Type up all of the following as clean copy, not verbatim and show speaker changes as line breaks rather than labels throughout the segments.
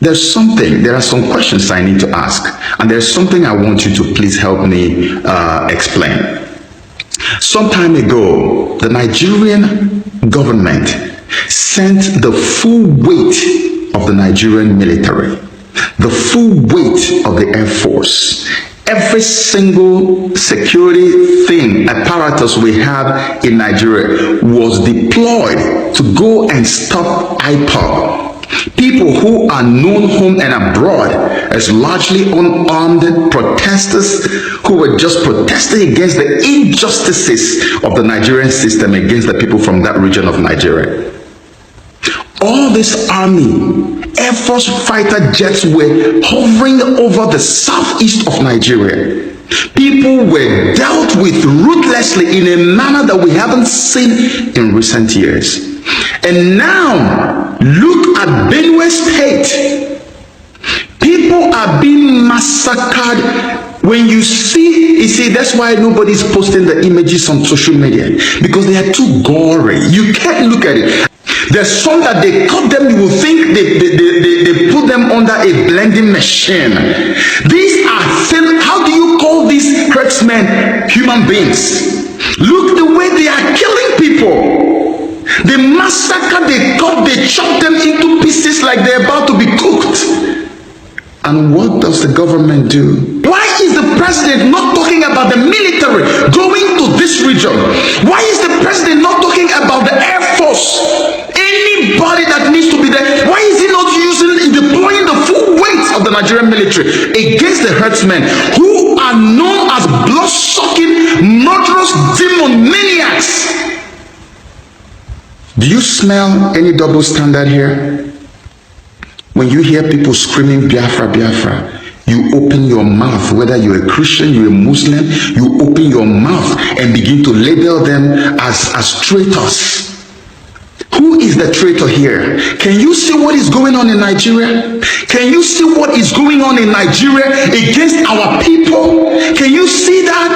there are some questions I need to ask, and there's something I want you to please help me explain. Some time ago, the Nigerian government sent the full weight of the Nigerian military, the full weight of the Air Force, every single security thing, apparatus we have in Nigeria was deployed to go and stop IPOB. People who are known home and abroad as largely unarmed protesters who were just protesting against the injustices of the Nigerian system against the people from that region of Nigeria. All this army, Air Force fighter jets were hovering over the southeast of Nigeria. People were dealt with ruthlessly in a manner that we haven't seen in recent years. And now, look at Benue State. People are being massacred. When you see, that's why nobody's posting the images on social media, because they are too gory. You can't look at it. There's some that they cut them, you will think they put them under a blending machine. These are how do you call these herdsmen human beings? Look the way they are killing people. They massacre, they cut, they chop them into pieces like they're about to be cooked. And what does the government do? Why is the president not talking about the military going to this region? Why is the president not talking about the Air Force? Anybody that needs to be there. Why is he not deploying the full weight of the Nigerian military against the herdsmen who are known as blood-sucking, murderous demon maniacs? Do you smell any double standard here? When you hear people screaming Biafra, Biafra, you open your mouth, whether you're a Christian, you're a Muslim, you open your mouth and begin to label them as traitors. Who is the traitor here? Can you see what is going on in Nigeria? Can you see what is going on in Nigeria against our people? Can you see that?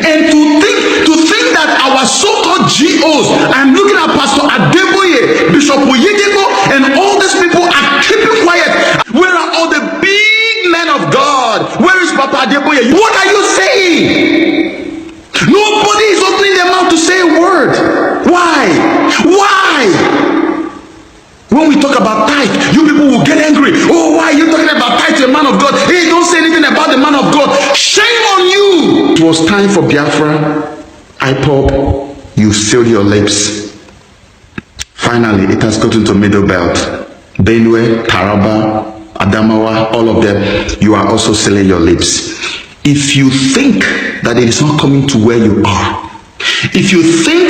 And to think that our so-called GOs, I'm looking at Pastor Adeboye, Bishop Oyedeko, and all these people are keeping quiet. Where are all the big men of God? Where is Papa Adeboye? What are you saying? Nobody is opening their mouth to say a word. Why? When we talk about tithe, you people will get angry. Oh, why are you talking about tithe to a man of God? Hey, don't say anything about the man of God. Shame on you. It was time for Biafra. IPOB, you sealed your lips. Finally, it has gotten to Middle Belt. Benue, Taraba, Adamawa, all of them, you are also sealing your lips. If you think that it is not coming to where you are, if you think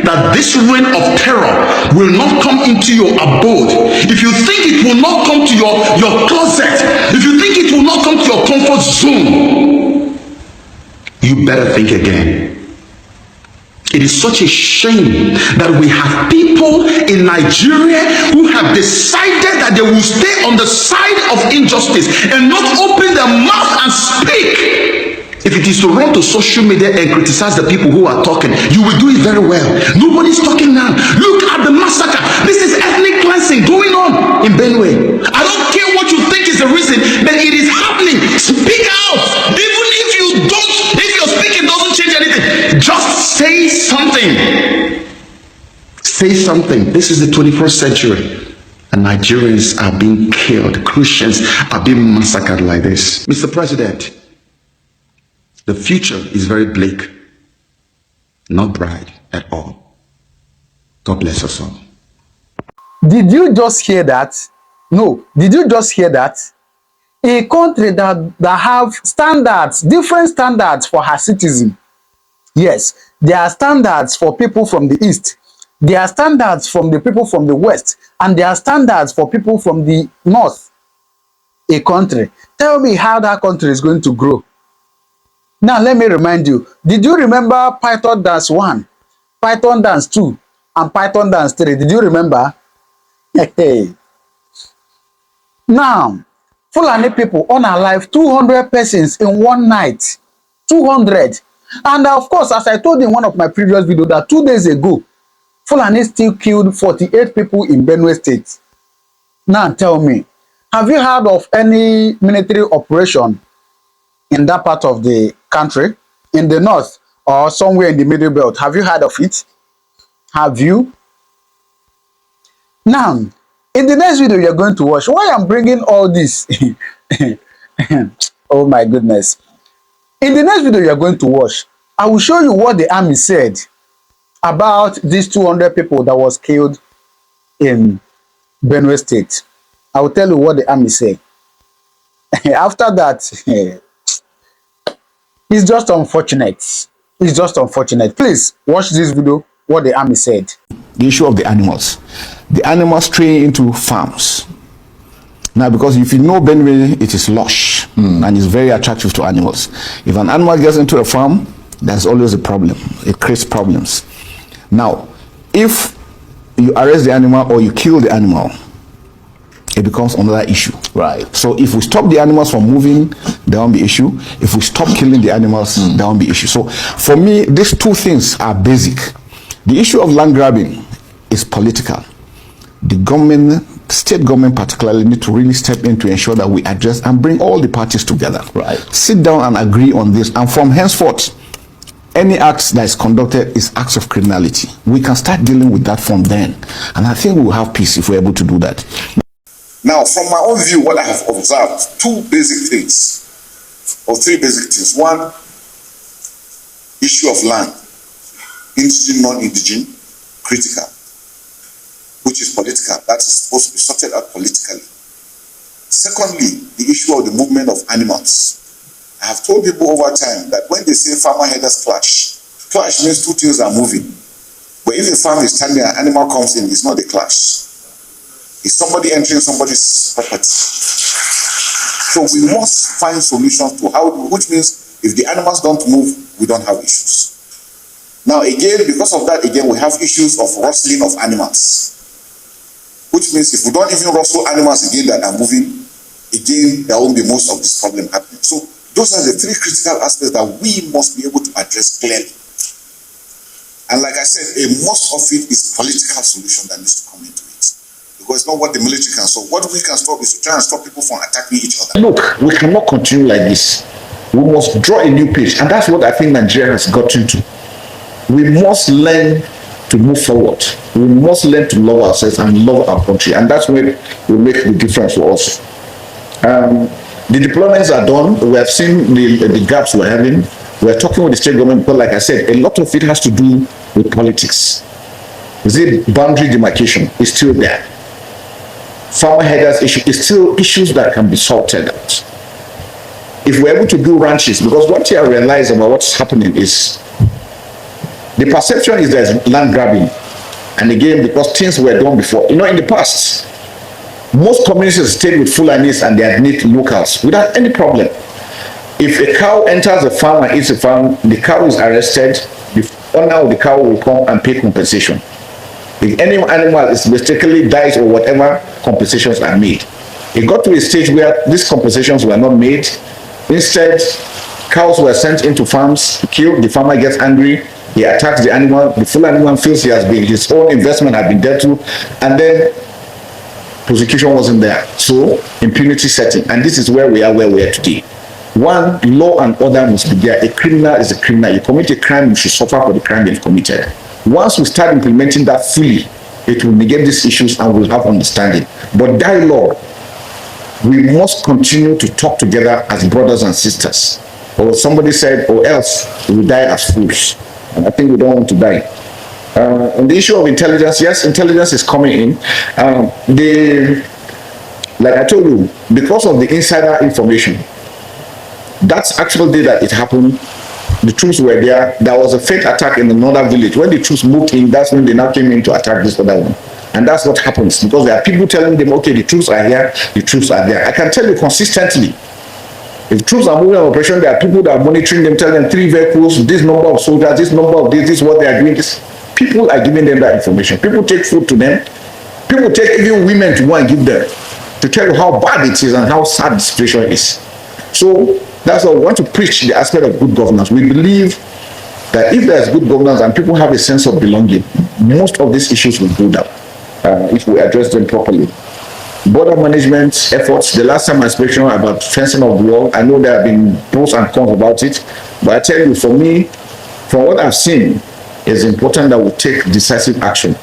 that this reign of terror will not come into your abode, if you think it will not come to your closet, if you think it will not come to your comfort zone, you better think again. It is such a shame that we have people in Nigeria who have decided that they will stay on the side of injustice and not open their mouth and speak. If it is to run to social media and criticize the people who are talking, you will do it very well. Nobody's talking now. Look at the massacre. This is ethnic cleansing going on in Benue. I don't care what you think is the reason, but it is happening. Speak out. Even if your speaking doesn't change anything, just say something. Say something. This is the 21st century. And Nigerians are being killed. Christians are being massacred like this. Mr. President, the future is very bleak, not bright at all. God bless us all.
Did you just hear that? No. Did you just hear that? A country that have standards, different standards for her citizens. Yes, there are standards for people from the east. There are standards from the people from the west. And there are standards for people from the north. A country. Tell me how that country is going to grow. Now, let me remind you. Did you remember Python Dance 1, Python Dance 2, and Python Dance 3? Did you remember? Hey. Now, Fulani people unalive 200 persons in one night. 200. And of course, as I told in one of my previous videos, that 2 days ago, Fulani still killed 48 people in Benue State. Now, tell me, Have you heard of any military operation in that part of the country, in the north or somewhere in the middle belt? Have you heard of it? Have you? Now, in the next video you're going to watch, why I'm bringing all this, oh my goodness. In the next video you're going to watch, I will show you what the army said about these 200 people that was killed in Benue State. I will tell you what the army said. After that, it's just unfortunate. It's just unfortunate. Please watch this video, what the army said.
The issue of the animals. The animals stray into farms. Now, because if you know Benue, it is lush and it's very attractive to animals. If an animal gets into a farm, there's always a problem. It creates problems. Now, if you arrest the animal or you kill the animal, it becomes another issue.
Right.
So if we stop the animals from moving, there won't be issue. If we stop killing the animals, there won't be issue. So for me, these two things are basic. The issue of land grabbing is political. The government, state government particularly, need to really step in to ensure that we address and bring all the parties together.
Right.
Sit down and agree on this, and from henceforth, any acts that is conducted is acts of criminality. We can start dealing with that from then, and I think we will have peace if we're able to do that.
Now, from my own view, what I have observed, two basic things, or three basic things. One, issue of land, indigene, non-indigene, critical, which is political. That is supposed to be sorted out politically. Secondly, the issue of the movement of animals. I have told people over time that when they say farmer herders clash, clash means two things are moving. But if the farm is standing and an animal comes in, it's not a clash. It's somebody entering somebody's property. So we must find solutions to how, which means if the animals don't move, we don't have issues. Now again, because of that, again, we have issues of rustling of animals. Which means if we don't even rustle animals again that are moving, again, there won't be most of this problem happening. So those are the three critical aspects that we must be able to address clearly. And like I said, most of it is political solution that needs to come into it. Because it's not what the military can solve. What we can stop is to try and stop people from attacking each other.
Look, we cannot continue like this. We must draw a new page, and that's what I think Nigeria has gotten to. We must learn to move forward. We must learn to love ourselves and love our country, and that's where will make the difference for us. The deployments are done. We have seen the gaps we're having. We're talking with the state government, but like I said, a lot of it has to do with politics. The boundary demarcation is still there. Farmer herders issue is still issues that can be sorted out. If we're able to do ranches, because what I realize about what's happening is the perception is there's land grabbing. And again, because things were done before. You know, in the past, most communities stayed with Fulanis and their native locals without any problem. If a cow enters a farm and eats a farm, the cow is arrested. The owner of the cow will come and pay compensation. If any animal is mistakenly dies or whatever, compensations are made. It got to a stage where these compensations were not made. Instead, cows were sent into farms, killed. The farmer gets angry. He attacks the animal. The full animal feels his own investment has been dealt to, and then prosecution wasn't there. So impunity setting, and this is where we are today. One, law and order must be there. A criminal is a criminal. You commit a crime, you should suffer for the crime you've committed. Once we start implementing that fully, it will negate these issues and we'll have understanding. But dialogue, we must continue to talk together as brothers and sisters. Or somebody said, or else we will die as fools. And I think we don't want to die. On the issue of intelligence, yes, intelligence is coming in. Like I told you, because of the insider information, that's actual day that it happened. The troops were there. There was a fake attack in another village. When the troops moved in, that's when they now came in to attack this other one. And that's what happens, because there are people telling them, okay, the troops are here, the troops are there. I can tell you consistently, if troops are moving on operation, there are people that are monitoring them, telling them 3 vehicles, this number of soldiers, this number of this is what they are doing. People are giving them that information. People take food to them. People take even women to go and give them, to tell you how bad it is and how sad the situation is. So that's why we want to preach the aspect of good governance. We believe that if there's good governance and people have a sense of belonging, most of these issues will go down if we address them properly. border management efforts. The last time I spoke about fencing of the wall, I know there have been pros and cons about it, but I tell you, for me, from what I've seen, it's important that we take decisive action.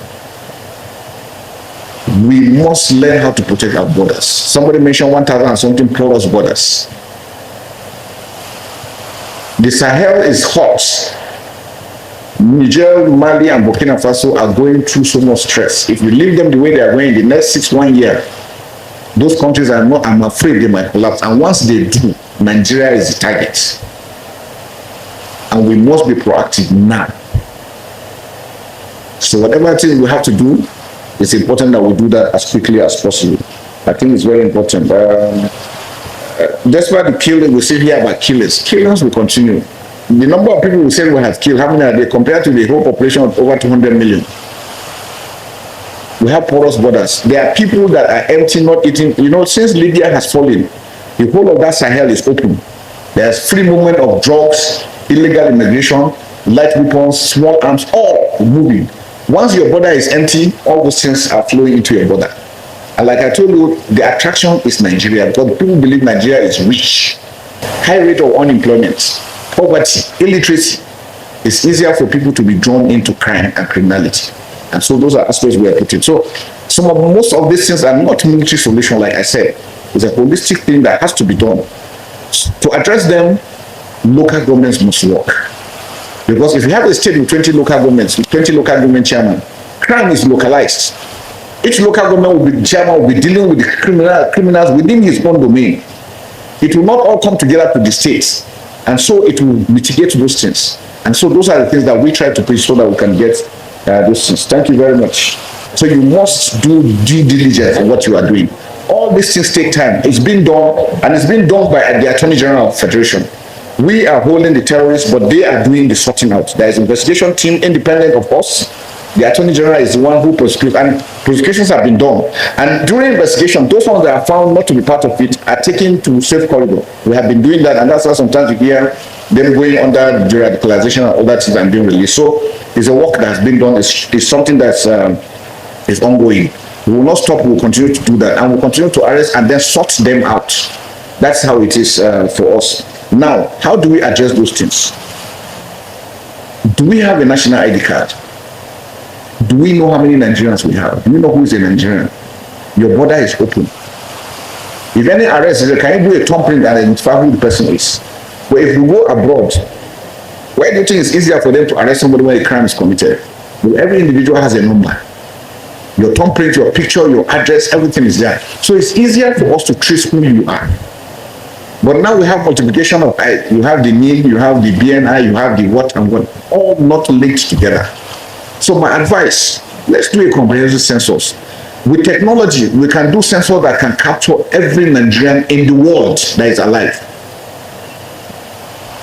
We must learn how to protect our borders. Somebody mentioned 1,000 and something porous borders. The Sahel is hot. Niger, Mali, and Burkina Faso are going through so much stress. If you leave them the way they are going, the next 1 year, those countries are not, I'm afraid they might collapse. And once they do, Nigeria is the target. And we must be proactive now. So whatever thing we have to do, it's important that we do that as quickly as possible. I think it's very important. Despite the killing, we still hear about killers. Killers will continue. The number of people we say we have killed, how many are they compared to the whole population of over 200 million? We have porous borders. There are people that are empty, not eating. You know, since Libya has fallen, the whole of that Sahel is open. There's free movement of drugs, illegal immigration, light weapons, small arms, all moving. Once your border is empty, all those things are flowing into your border. And like I told you, the attraction is Nigeria, because people believe Nigeria is rich. High rate of unemployment, poverty, illiteracy. It's easier for people to be drawn into crime and criminality. And so those are aspects we are putting. So most of these things are not military solution, like I said. It's a holistic thing that has to be done. To address them, local governments must work. Because if you have a state with 20 local governments, with 20 local government chairmen, crime is localized. Each local government will be chairman, will be dealing with the criminals within his own domain. It will not all come together to the states. And so it will mitigate those things. And so those are the things that we try to push so that we can get those things. Thank you very much. So you must do due diligence in what you are doing. All these things take time. It's been done, and it's been done by the Attorney General of Federation. We are holding the terrorists, but they are doing the sorting out. There is an investigation team independent of us. The Attorney General is the one who prosecutes, and prosecutions have been done. And during investigation, those ones that are found not to be part of it are taken to safe corridor. We have been doing that, and that's why sometimes you hear them going under de-radicalization and other things and being released. So it's a work that has been done. It's something that's is ongoing. We will not stop. We will continue to do that, and we'll continue to arrest and then sort them out. That's how it is for us. Now, how do we address those things? Do we have a national ID card? Do we know how many Nigerians we have? Do we know who is a Nigerian? Your border is open. If any arrest, can you do a thumbprint and identify who the person is? But if you go abroad, why do you think it's easier for them to arrest somebody when a crime is committed? Well, every individual has a number. Your thumbprint, your picture, your address, everything is there. So it's easier for us to trace who you are. But now we have multiplication of I. You have the name, you have the BNI, you have the what and what, all not linked together. So my advice, let's do a comprehensive census. With technology, we can do census that can capture every Nigerian in the world that is alive.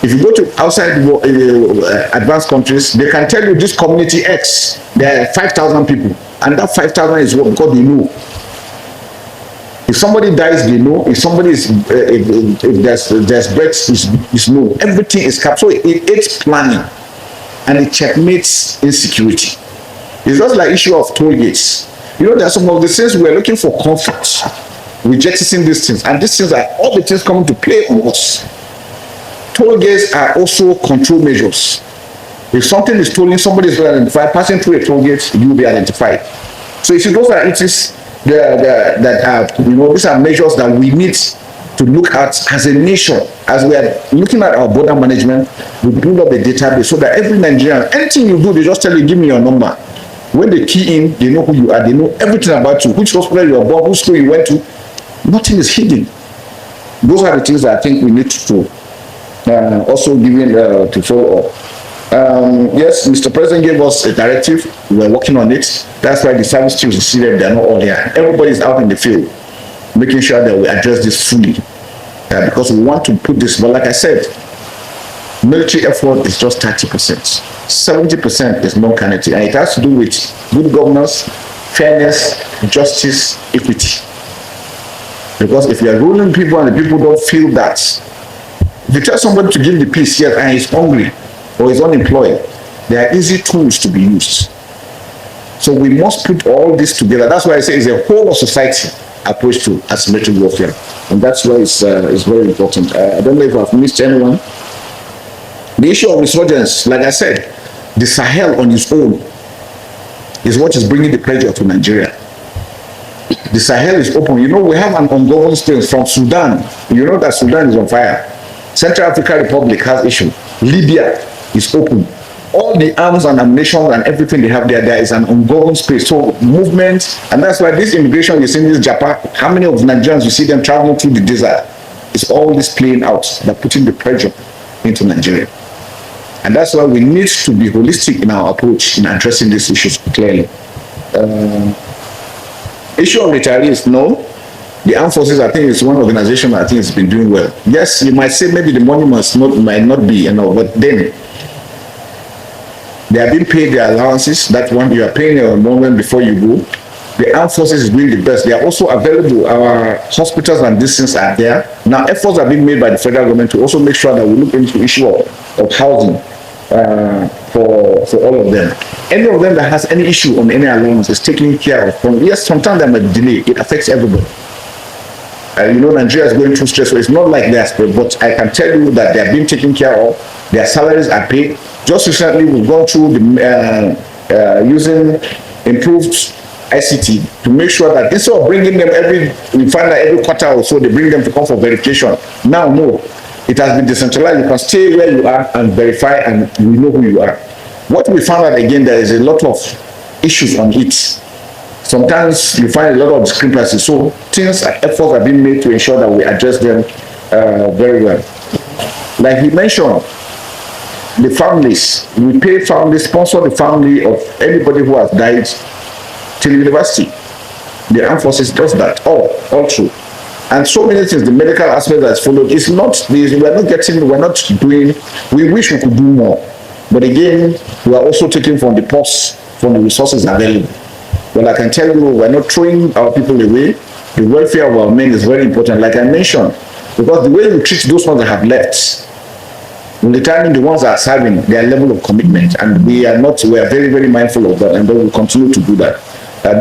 If you go to outside advanced countries, they can tell you this community X, there are 5,000 people, and that 5,000 is what, because they know. If somebody dies, they know. If somebody is, if there's births, is known. Everything is captured. So it's planning, and it checkmates insecurity. It's just like issue of toll gates. You know, there are some of the things we're looking for comfort. We jettison these things, and these things are all the things coming to play on us. Toll gates are also control measures. If something is stolen, somebody is identified. Passing through a toll gate, you will be identified. So you see, those are these are measures that we need to look at as a nation. As we are looking at our border management, we build up a database so that every Nigerian, anything you do, they just tell you, give me your number. When they key in, they know who you are, they know everything about you, which hospital you are born, which school you went to. Nothing is hidden. Those are the things that I think we need to do. Also giving to follow up. Yes, Mr. President gave us a directive. We are working on it. That's why the service teams are seated. They are not all here. Everybody is out in the field, making sure that we address this fully, because we want to put this. But like I said, military effort is just 30%. 70% is non-carnality, and it has to do with good governance, fairness, justice, equity. Because if you are ruling people and the people don't feel that, if you tell somebody to give the peace here and he's hungry or he's unemployed, there are easy tools to be used. So we must put all this together. That's why I say it's a whole of society. approach to asymmetric warfare. And that's why it's very important. I don't know if I've missed anyone. The issue of resurgence, like I said, the Sahel on its own is what is bringing the pressure to Nigeria. The Sahel is open. You know, we have an ongoing space from Sudan. You know that Sudan is on fire. Central African Republic has issue. Libya is open. All the arms and ammunition and everything they have there is an ongoing space. So movement, and that's why this immigration you see in this Japan, how many of Nigerians you see them traveling through the desert? It's all this playing out, that putting the pressure into Nigeria. And that's why we need to be holistic in our approach in addressing these issues clearly. Issue of retirees, no. The armed forces, I think, is one organization that I think has been doing well. Yes, you might say maybe the money might not be enough, but then they are being paid their allowances. That one you are paying a moment before you go. The armed forces is doing the best. They are also available. Our hospitals and these things are there. Now, efforts are being made by the federal government to also make sure that we look into the issue of housing for all of them. Any of them that has any issue on any allowance is taken care of. Yes, sometimes there might be delay. It affects everybody. You know, Nigeria is going through stress, so it's not like they're spread, but I can tell you that they're being taken care of. Their salaries are paid. Just recently, we've gone through the using improved ICT to make sure that instead of bringing them we find that every quarter or so they bring them to come for verification. Now, no, it has been decentralized. You can stay where you are and verify, and we know who you are. What we found out again, there is a lot of issues on it. Sometimes you find a lot of discrepancies. So efforts are being made to ensure that we address them very well. Like he mentioned, the families, we pay families, sponsor the family of anybody who has died till university. The armed forces does that, all true. And so many things, the medical aspect that's followed, it's not, we're not doing, we wish we could do more. But again, we are also taking from the purse, from the resources available. But I can tell you, we're not throwing our people away. The welfare of our men is very important, like I mentioned, because the way we treat those ones that have left, in determining the ones that are serving, their level of commitment, and we are very, very mindful of that, and we will continue to do that.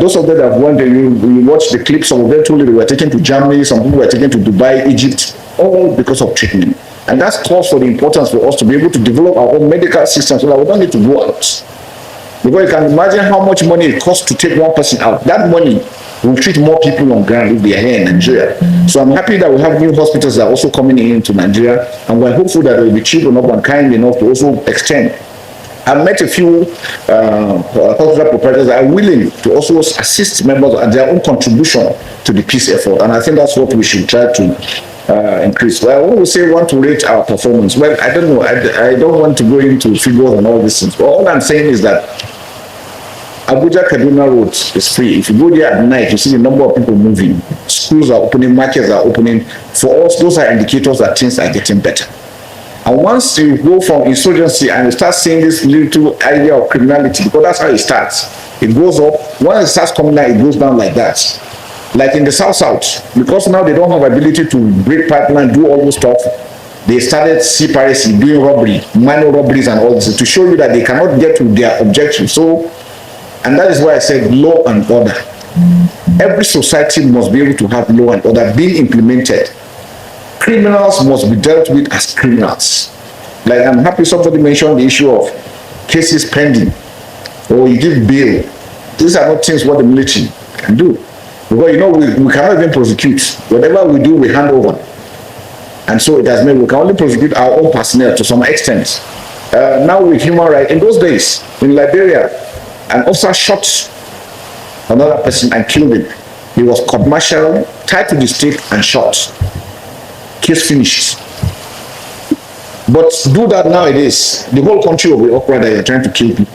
Those of them that have went, you watch the clips, some of them told you they were taken to Germany, some people were taken to Dubai, Egypt, all because of treatment. And that's calls for the importance for us to be able to develop our own medical system so that we don't need to go out. Because you can imagine how much money it costs to take one person out. That money will treat more people on ground if they are here in Nigeria. So I'm happy that we have new hospitals that are also coming into Nigeria, and we're hopeful that they will be cheap enough and kind enough to also extend. I've met a few hospital proprietors that are willing to also assist members at their own contribution to the peace effort, and I think that's what we should try to increase. Well, when we say we want to rate our performance, well, I don't know. I don't want to go into figures and all these things. But all I'm saying is that Abuja Kaduna Road is free. If you go there at night, you see the number of people moving. Schools are opening, markets are opening. For us, those are indicators that things are getting better. And once you go from insurgency and you start seeing this little idea of criminality, because that's how it starts. It goes up. Once it starts coming down, it goes down like that. Like in the South, because now they don't have ability to break pipeline, do all those stuff, they started sea piracy, doing robbery, minor robberies and all this, to show you that they cannot get to their objective. So, and that is why I said law and order. Every society must be able to have law and order being implemented. Criminals must be dealt with as criminals. Like I'm happy somebody mentioned the issue of cases pending, or you give bail. These are not things what the military can do. Because you know we cannot even prosecute. Whatever we do, we hand over. And so it has made we can only prosecute our own personnel to some extent. Now with human rights, in those days in Liberia, an officer shot another person and killed him. He was court-martialed, tied to the stake and shot. Case finished. But do that nowadays, the whole country will be awkward that you're trying to kill people.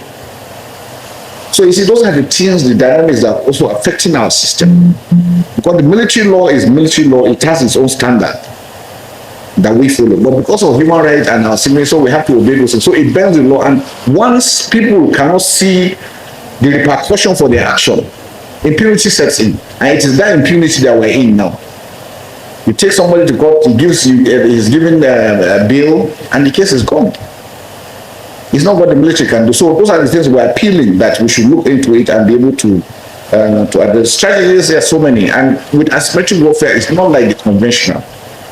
So you see, those are the things, the dynamics that are also affecting our system. Because the military law is military law, it has its own standard that we follow. But because of human rights and our civil, so we have to obey those things. So it bends the law, and once people cannot see the repercussion for their action, impunity sets in. And it is that impunity that we're in now. You take somebody to court, he's given a bail, and the case is gone. It's not what the military can do. So those are the things we're appealing that we should look into it and be able to to address strategies. There are so many, and with asymmetric warfare, it's not like the conventional.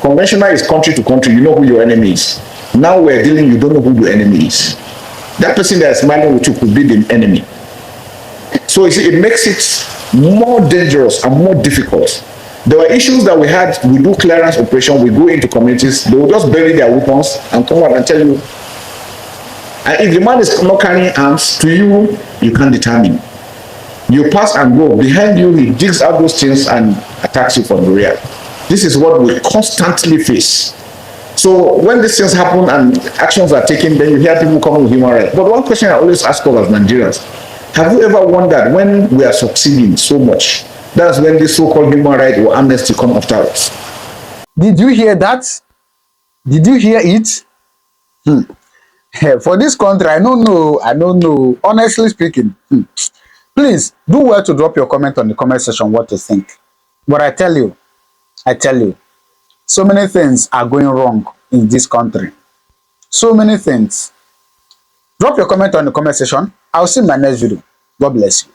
Conventional is country to country. You know who your enemy is. Now we're dealing. You don't know who your enemy is. That person that is smiling with you could be the enemy. So you see, it makes it more dangerous and more difficult. There were issues that we had. We do clearance operation. We go into communities. They will just bury their weapons and come out and tell you. And if the man is not carrying arms, to you, you can't determine. You pass and go. Behind you, he digs out those things and attacks you from the rear. This is what we constantly face. So when these things happen and actions are taken, then you hear people coming with human rights. But one question I always ask of as Nigerians, have you ever wondered when we are succeeding so much, that's when this so-called human right or amnesty come after us?
Did you hear that? Did you hear it? For this country, I don't know. Honestly speaking, please do well to drop your comment on the comment section what you think. But I tell you, so many things are going wrong in this country. So many things. Drop your comment on the comment section. I'll see you in my next video. God bless you.